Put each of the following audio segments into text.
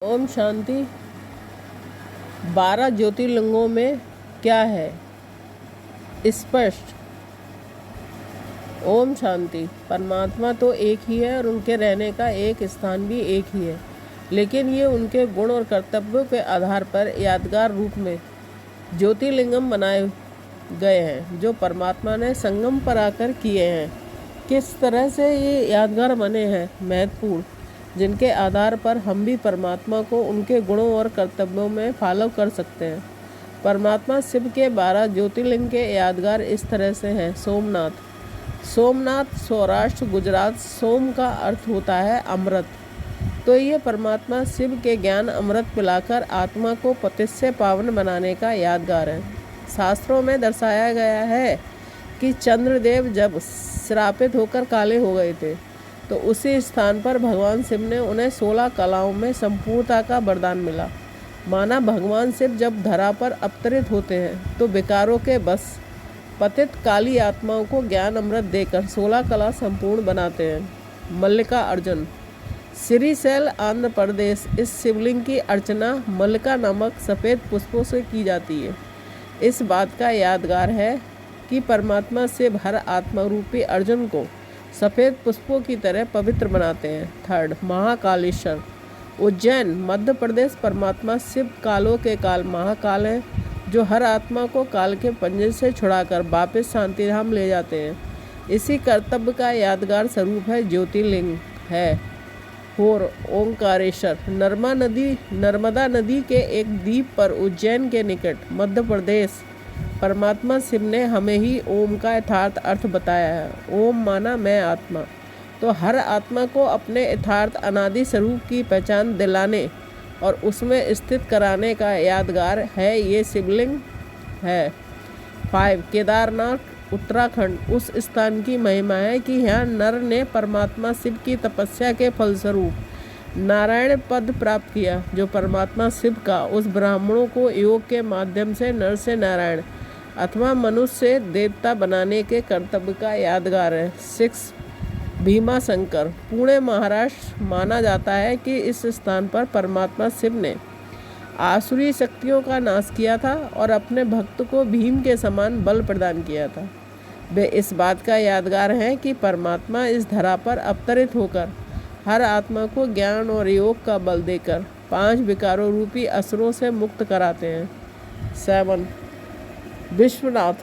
ओम शांति। 12 ज्योतिर्लिंगों में क्या है स्पष्ट। ओम शांति। परमात्मा तो एक ही है और उनके रहने का एक स्थान भी एक ही है, लेकिन ये उनके गुण और कर्तव्यों के आधार पर यादगार रूप में ज्योतिर्लिंगम बनाए गए हैं, जो परमात्मा ने संगम पर आकर किए हैं। किस तरह से ये यादगार बने हैं महत्वपूर्ण, जिनके आधार पर हम भी परमात्मा को उनके गुणों और कर्तव्यों में फॉलो कर सकते हैं। परमात्मा शिव के 12 ज्योतिर्लिंग के यादगार इस तरह से हैं। सोमनाथ। सोमनाथ सौराष्ट्र गुजरात। सोम का अर्थ होता है अमृत, तो ये परमात्मा शिव के ज्ञान अमृत पिलाकर आत्मा को पतित से पावन बनाने का यादगार है। शास्त्रों में दर्शाया गया है कि चंद्रदेव जब श्रापित होकर काले हो गए थे, तो उसी स्थान पर भगवान शिव ने उन्हें 16 कलाओं में संपूर्णता का वरदान मिला। माना भगवान शिव जब धरा पर अवतरित होते हैं तो विकारों के बस पतित काली आत्माओं को ज्ञान अमृत देकर 16 कला संपूर्ण बनाते हैं। मल्लिका अर्जुन। श्रीशैल आंध्र प्रदेश। इस शिवलिंग की अर्चना मल्लिका नामक सफ़ेद पुष्पों से की जाती है। इस बात का यादगार है कि परमात्मा शिव हर आत्मा रूपी अर्जुन को सफ़ेद पुष्पों की तरह पवित्र बनाते हैं। थर्ड, महाकालेश्वर। उज्जैन मध्य प्रदेश। परमात्मा शिव कालों के काल महाकाल हैं, जो हर आत्मा को काल के पंजे से छुड़ाकर वापस शांतिधाम ले जाते हैं। इसी कर्तव्य का यादगार स्वरूप है ज्योतिर्लिंग है। और ओंकारेश्वर। नर्मदा नदी के एक द्वीप पर उज्जैन के निकट मध्य प्रदेश। परमात्मा शिव ने हमें ही ओम का यथार्थ अर्थ बताया है। ओम माना मैं आत्मा, तो हर आत्मा को अपने यथार्थ अनादि स्वरूप की पहचान दिलाने और उसमें स्थित कराने का यादगार है ये शिवलिंग है। 5, केदारनाथ उत्तराखंड। उस स्थान की महिमा है कि यहाँ नर ने परमात्मा शिव की तपस्या के फलस्वरूप नारायण पद प्राप्त किया, जो परमात्मा शिव का उस ब्राह्मणों को योग के माध्यम से नर से नारायण अथवा मनुष्य से देवता बनाने के कर्तव्य का यादगार है। 6, भीमा शंकर। पुणे महाराष्ट्र। माना जाता है कि इस स्थान पर परमात्मा शिव ने आसुरी शक्तियों का नाश किया था और अपने भक्त को भीम के समान बल प्रदान किया था। वे इस बात का यादगार हैं कि परमात्मा इस धरा पर अवतरित होकर हर आत्मा को ज्ञान और योग का बल देकर 5 विकारों रूपी असुरों से मुक्त कराते हैं। 7, विश्वनाथ।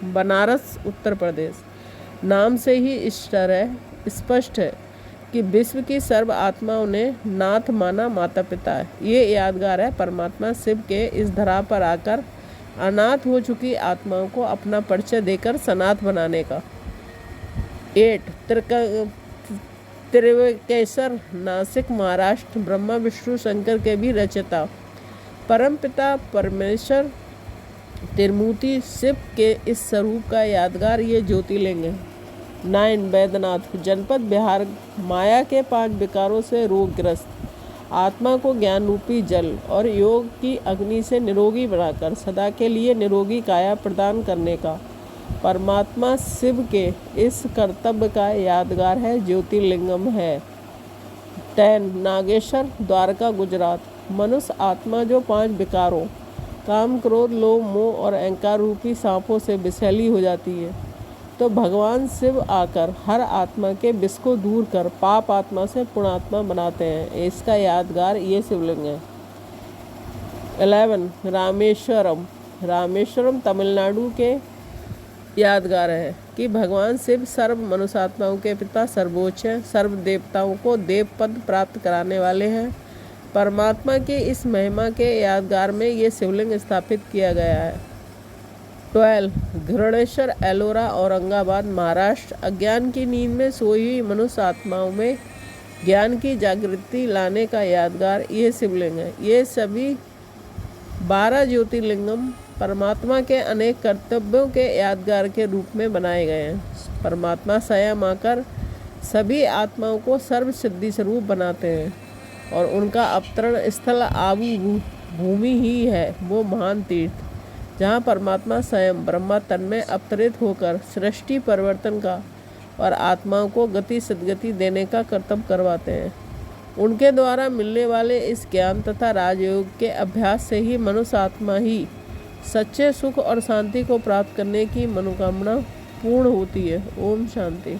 बनारस उत्तर प्रदेश। नाम से ही स्पष्ट है कि विश्व की सर्व आत्माओं ने नाथ माना माता पिता है। ये यादगार है परमात्मा शिव के इस धरा पर आकर अनाथ हो चुकी आत्माओं को अपना परिचय देकर सनाथ बनाने का। 8, त्रिवेकेश्वर नासिक महाराष्ट्र। ब्रह्मा विष्णु शंकर के भी रचयिता परमपिता परमेश्वर त्रिमूर्ति शिव के इस स्वरूप का यादगार ये ज्योतिर्लिंग है। 9, बैद्यनाथ। जनपद बिहार। माया के 5 विकारों से रोगग्रस्त आत्मा को ज्ञान रूपी जल और योग की अग्नि से निरोगी बनाकर सदा के लिए निरोगी काया प्रदान करने का परमात्मा शिव के इस कर्तव्य का यादगार है ज्योतिर्लिंगम है। 10, नागेश्वर द्वारका गुजरात। मनुष्य आत्मा जो 5 विकारों काम क्रोध लोभ मोह और अहंकार रूपी सांपों से विषैली हो जाती है, तो भगवान शिव आकर हर आत्मा के विष को दूर कर पाप आत्मा से पुण्यात्मा बनाते हैं। इसका यादगार ये शिवलिंग है। 11, रामेश्वरम। रामेश्वरम तमिलनाडु के यादगार है कि भगवान शिव सर्व मनुष्यात्माओं के पिता सर्वोच्च हैं, सर्व देवताओं को देव पद प्राप्त कराने वाले हैं। परमात्मा की इस महिमा के यादगार में ये शिवलिंग स्थापित किया गया है। 12, घृणेश्वर एलोरा औरंगाबाद महाराष्ट्र। अज्ञान की नींद में सोई हुई मनुष्य आत्माओं में ज्ञान की जागृति लाने का यादगार ये शिवलिंग है। ये सभी 12 ज्योतिर्लिंगम परमात्मा के अनेक कर्तव्यों के यादगार के रूप में बनाए गए हैं। परमात्मा स्वयं आकर सभी आत्माओं को सर्व सिद्धि स्वरूप बनाते हैं और उनका अवतरण स्थल आबू भूमि ही है, वो महान तीर्थ, जहाँ परमात्मा स्वयं ब्रह्मा तन में अवतरित होकर सृष्टि परिवर्तन का और आत्माओं को गति सद्गति देने का कर्तव्य करवाते हैं। उनके द्वारा मिलने वाले इस ज्ञान तथा राजयोग के अभ्यास से ही मनुष्य आत्मा ही सच्चे सुख और शांति को प्राप्त करने की मनोकामना पूर्ण होती है। ओम शांति।